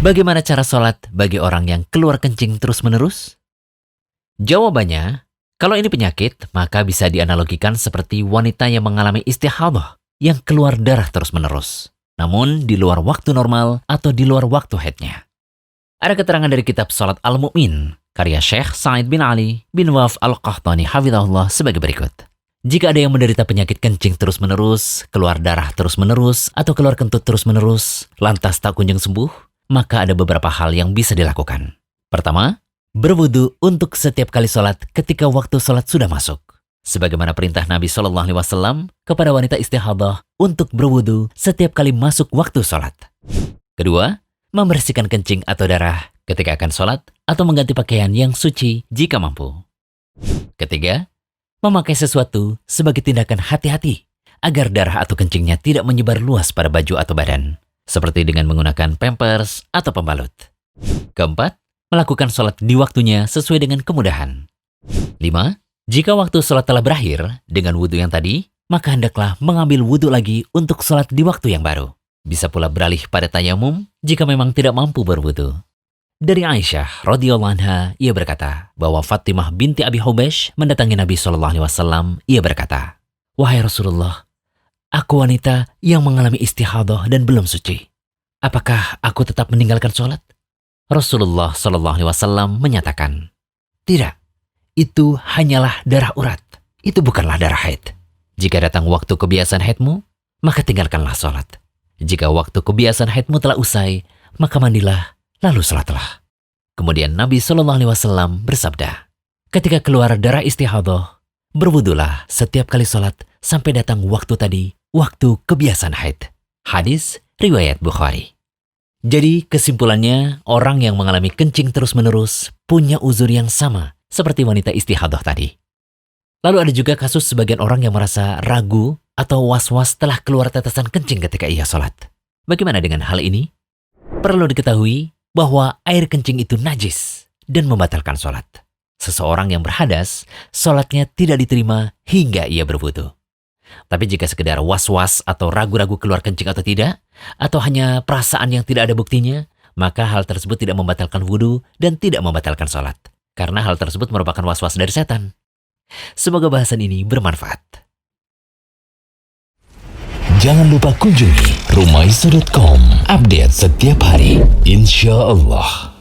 Bagaimana cara sholat bagi orang yang keluar kencing terus-menerus? Jawabannya, kalau ini penyakit, maka bisa dianalogikan seperti wanita yang mengalami istihadah, yang keluar darah terus-menerus, namun di luar waktu normal atau di luar waktu haidnya. Ada keterangan dari kitab Salat Al-Mu'min, karya Syekh Sa'id bin Ali bin Waf Al-Qahtani hafizahullah sebagai berikut. Jika ada yang menderita penyakit kencing terus-menerus, keluar darah terus-menerus, atau keluar kentut terus-menerus, lantas tak kunjung sembuh, maka ada beberapa hal yang bisa dilakukan. Pertama, berwudu untuk setiap kali sholat ketika waktu sholat sudah masuk. Sebagaimana perintah Nabi SAW kepada wanita istihadah untuk berwudu setiap kali masuk waktu sholat. Kedua, membersihkan kencing atau darah ketika akan sholat atau mengganti pakaian yang suci jika mampu. Ketiga, memakai sesuatu sebagai tindakan hati-hati agar darah atau kencingnya tidak menyebar luas pada baju atau badan, seperti dengan menggunakan pampers atau pembalut. Keempat, melakukan sholat di waktunya sesuai dengan kemudahan. 5. Jika waktu sholat telah berakhir dengan wudhu yang tadi, maka hendaklah mengambil wudhu lagi untuk sholat di waktu yang baru. Bisa pula beralih pada tayamum jika memang tidak mampu berwudhu. Dari Aisyah radhiyallahu anha, ia berkata bahwa Fatimah binti Abi Hubaysh mendatangi Nabi SAW. Ia berkata, "Wahai Rasulullah, aku wanita yang mengalami istihadah dan belum suci. Apakah aku tetap meninggalkan sholat?" Rasulullah SAW menyatakan, "Tidak, itu hanyalah darah urat. Itu bukanlah darah haid. Jika datang waktu kebiasaan haidmu, maka tinggalkanlah sholat. Jika waktu kebiasaan haidmu telah usai, maka mandilah, lalu sholatlah." Kemudian Nabi SAW bersabda, "Ketika keluar darah istihadah, berwudulah setiap kali sholat sampai datang waktu tadi, waktu kebiasaan haid." Hadis riwayat Bukhari. Jadi kesimpulannya, orang yang mengalami kencing terus-menerus punya uzur yang sama seperti wanita istihadah tadi. Lalu ada juga kasus sebagian orang yang merasa ragu atau was-was setelah keluar tetesan kencing ketika ia sholat. Bagaimana dengan hal ini? Perlu diketahui bahwa air kencing itu najis dan membatalkan sholat. Seseorang yang berhadas, sholatnya tidak diterima hingga ia berwudu. Tapi jika sekedar was-was atau ragu-ragu keluar kencing atau tidak, atau hanya perasaan yang tidak ada buktinya, maka hal tersebut tidak membatalkan wudu dan tidak membatalkan sholat. Karena hal tersebut merupakan was-was dari setan. Semoga bahasan ini bermanfaat. Jangan lupa kunjungi rumaiso.com. Update setiap hari, insya Allah.